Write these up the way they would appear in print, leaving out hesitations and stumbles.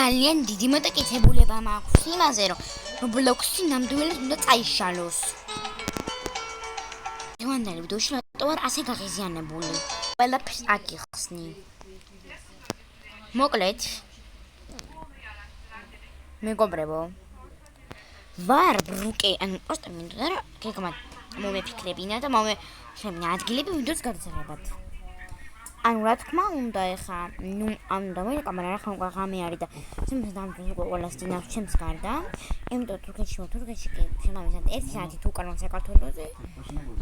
ძალიან დიდი მოტკიცებულება მაქვს იმაზე, რომ Roblox-ი ნამდვილად უნდა წაიშალოს. დღევანდელი ვიდეოში რატო არ ასე გაღიზიანებული? ყველაფერს აგიხსნი. მოკლედ, მეგობრებო, ვარ ბრუკე, ანუ просто მინდოდა რომ გეგმად მომეფიქრებინა და მომეშებინა ადგილები ვიდეოს გადასაღებად. ანუ რა თქმა უნდა, ეხა, ამდა მე კამერა რა ხომ ღამე არის და ჩემს დამძულს ყველას დინავს ჩემს გარდა. იმიტომ თურქეთში კი შემავიდა 1 საათი თუ უკან საქართველოზე.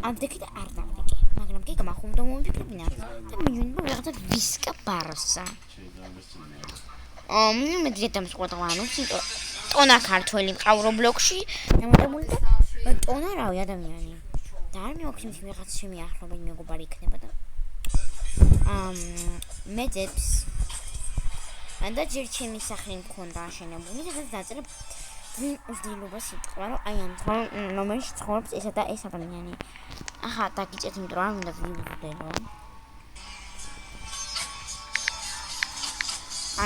ამდექი და არ დავდექი. მაგრამ გეგმა ხომ და მომეფიქრებინა და მინიმუმ რაღაცა ვისკა ბარსა. მე ძეთამს ყოდვანოს, იმიტომ ტონა ქართველი მყავ Roblox-ში, დამატებული და ტონა რავი ადამიანი. და არ მეოქიმს ვიღაც შემიახლოვენ მეგობარი იქნება და მე ძებს და ჯერ ჩემი სახლი მქონდა აშენებული და დაწერა უძილობა სიტყვა რომ აი ამ ნომერში ცხოვრობს ესა და ეს ადამიანი. ახლა დაგიწეთ იმიტომ რომ არ უნდა ვივიდეო.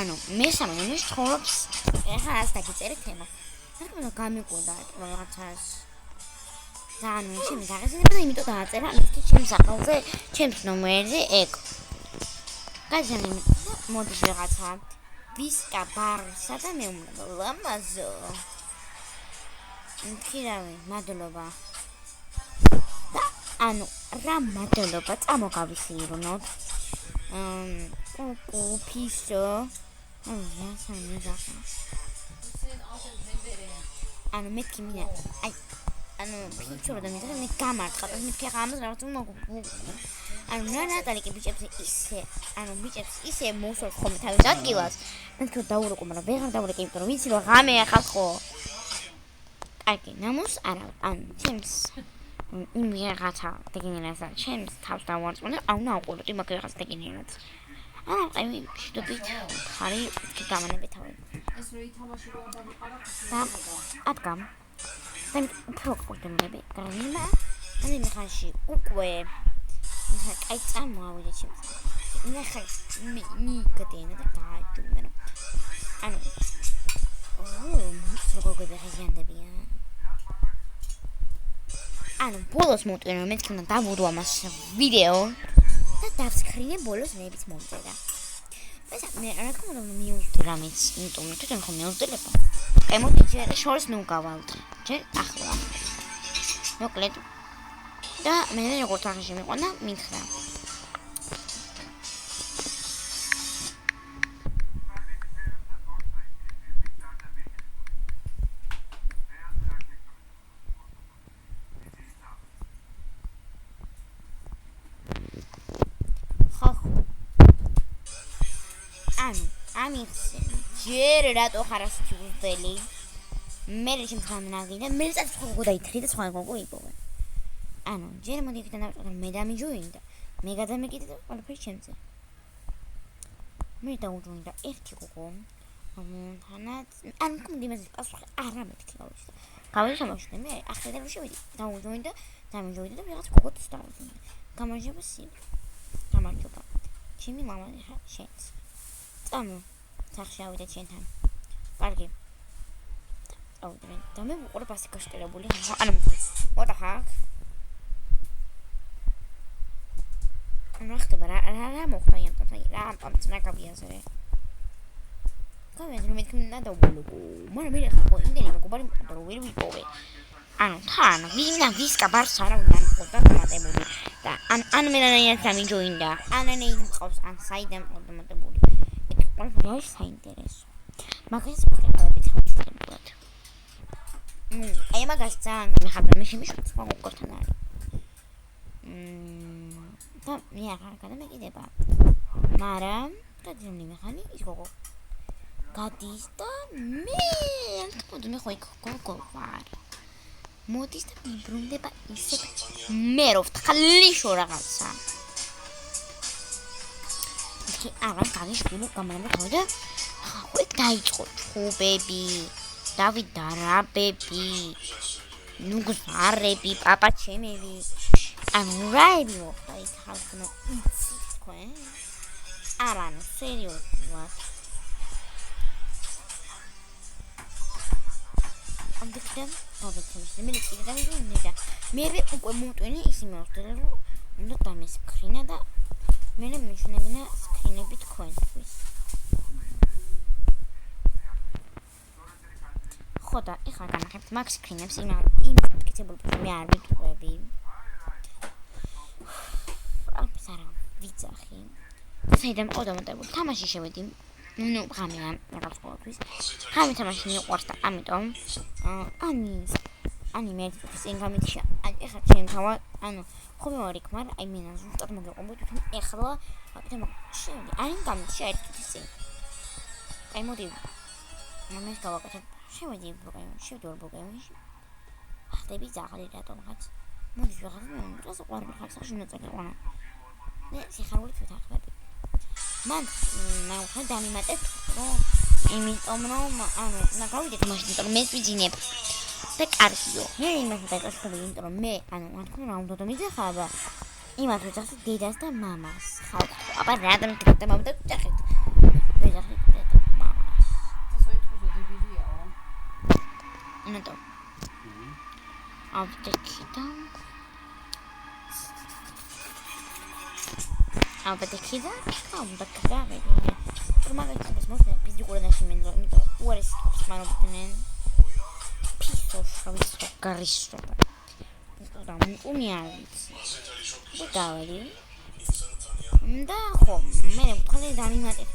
ანუ მესამე ნომერში ცხოვრობს ახლა ასე დაგიწერე თემა. რა გამიკვირდა რაღაცას. და ანუ ჩემი გაღიზიანება და იმიტომ დააწერა მეთქი ჩემს სახელზე, ჩემს ნომერზე ეგ. გაზიანი მოდის რაღაცა ვისკა ბარსა და მე უნდა ლამაზო. მქირავი მადლობა. და ანუ რა მადლობა წამოგავისიურნოთ. ფისო. ანუ მეთქი მინდა აი ანუ ფიჩო და მითხრა მე გამარტყა და მეთქი ამას რაღაც მოგ ანუ ნატალი კი ბიჭებს ისე მოსვევს ხოლმე თავის ადგილას. მეთქი დაურეკო, მაგრამ ვეღარ დაურეკე, იმიტომ რომ ვიცი რომ ღამე ახალ ხო. კარგი, ნამუს არა, ანუ ჩემს იმ რაღაცა დეგენერატსა, ჩემს თავს დავარწმუნე, აუ ნაუყუროთ იმ რაღაც დეგენერატს. აი შედობით ხარი კი გამანებეთავი. ეს რო ითამაში რო დავიყარა და ადგამ. და უფრო ყურდები გრიმა ანუ მეხანში უკვე აი წამოვიდე ჩემს ნახე მიგდენა და გააჯუმე ანუ როგორ გაღიზიანდებია ანუ ბოლოს მოვტვირე რომ მეთქი უნდა დავუდო ამას ვიდეო და დავსქრინე ბოლოს რებიც მომწერა მე რა თქმა უნდა მიუვდე რამის იმიტომ თვითონ ხომ მეუვდელება აი მოდი ჯერ შორს ნუ გავალთ ჯერ ახლა მოკლედ და მე როგორც აღიში მიყვანა მითხრა ამიხსე ჯერ რატო ხარ ასეთი უძველი მე ჩემს განაგი და მე წაც ხო დაითხრი და სხვა გოგო იპოვე ანუ ჯერ მოდი იქიდან დავწყდა მე დამიჯოინდა მე გადამეკიდე და ყველაფერი ჩემზე მე დაუჯოინდა ერთი გოგო თანაც ანუ კომდიმაზე პასუხი არა მეთქი გავიშამოშდე მე ახლა რომ შევიდი დაუჯოინდა დამიჯოინდა და ვიღაც გოგოც დავუჯოინდა გამარჯობა სი გამარჯობა ჩემი მამა ხა შენს წამო სახში ავიდე ჩვენთან კარგი აუდრე და მე ვუყურებ ასე გაშტერებული ანუ what the heck რა ხდება რა მოხდა იმ თაფი რა ამწნა გაბიაზე გამენ რომ მეთქი ნადობლოკო მაგრამ მე ხა იმდენი მეგობარი მყავდა რომ ვერ ვიპოვე ანუ თან ვისკა ბარსა რა უნდა მყავდა დამატებული და ან მე რანაირად დამიჯოინდა ანანე მყავს ან საიდან დამატებული რა საინტერესო მაგას მოყევებით ხავთ აი მაგას ძალიან გამიხარდა მე შემიშვით სხვა გოგორთან არის და მე აღარ გადამეკიდება მაგრამ გაძემნი მეხანი ის გოგო გადის და მე თქო მე ხო იქ გოგო ვარ მოდის და მიბრუნდება ისე მე რო ვთხლიშო რაღაცა აღარ განიშვილი გამანებო და ხო დაიწყო ჩხუბები დავიდა რაბები ნუგზარები პაპაჩემები ანუ რაები მოხდა ის ხალხო იცი თქვენ არა ნუ სერიოზულად და გავეთქვი მე კიდე დავიძინე და მე უკვე მომტვინე ისი მოვხდე რომ უნდა დამესკრინა და მე მიშნებინა სკრინები თქვენთვის ხოდა ეხლა განახებთ მაგ სკრინებს იმ მტკიცებულ მე არ ვიტყვები აბსარა ვიძახი საიდან ოდამოტებული თამაში შევედი ну ღამეა რაღაც ყოველთვის ღამე თამაში მიყვარს და ამიტომ ანი მე წინ გამიჩა ეხლა ჩემ თავა ანუ ხომ ვარ იქ მაგრამ აი მე ზუსტად მოგეყობა თვითონ ეხლა აკეთებ შევედი აი გამიჩა ერთის აი მოდი მე გავაკეთებ შევედი ბლოგში ხდები ზაღალი რატომღაც მოდი ვიღაც მე უნდა საყვარელი ხარ საშუალო წეგეყონა მე სიხარული თვითახები მან მე დამიმატეთ რომ იმიტომ რომ ანუ ნაგავიდეთ მაშინ რომ მე ვიძინებ და კარგიო მე იმას დაკავშირებული იმიტომ რომ მე ანუ რა თქმა უნდა უნდა მიზახაბა იმას ვეძახი დედას და მამას ხალხო აბა რატომ და მამას და ვეძახით და მამას ნეტო აბდექიდა კამდა კრავები თორმაგაცის მოსნა ფიზიკური ნაშიმენ რომ უარეს სპარობდნენ ფისოს გარისო და უნიარიც დავერი და ხო მე ვთქვი დამიმატეთ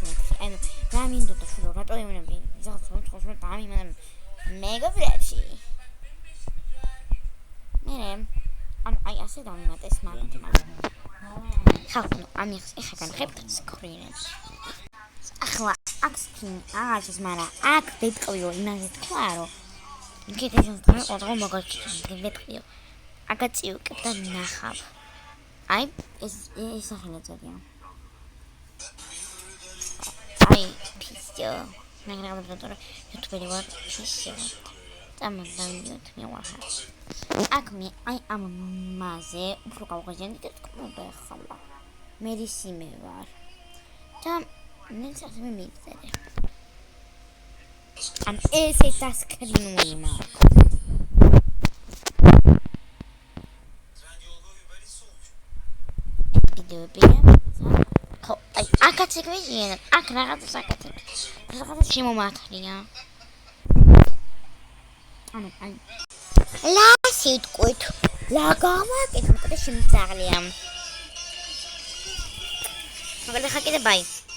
ანუ გამინდოდა შულო რატო ემნები ზახს რომ დამიმატე მეგობრებში მე ანუ აი ასე დამიმატეს მაგათ ხალხო ამის ეხა განხებთ სკრინებს ახლა აქ სკრინი აღაჩეს მაგრამ აქ ვეთყვიო იმაზე თქვა რომ იქეთეს და მოგაჩვენე ვეთყვიო აკაციო და ნახავ აი ეს ახლა წადია აი პისო ნაგრადობდორ YouTube-ი ვარ პისო დამამდიოთ მივახარ აქ მე აი ამ მასე უფრო გავღებინე და თქვა ხალხო მე ისიმე ვარ და ნეცას მე მიწერე ამ ესე დასკრინული მაქვს ვიდეოები ხო აი აკაცი გვიჟიან აქ რაღაცა საკეთებ რაღაცა შემომართლია ანუ აი ლასი თქვით ლაგამაკეთ მოკლედ შემძაღლია მაგალითად ხაკიდე ბაი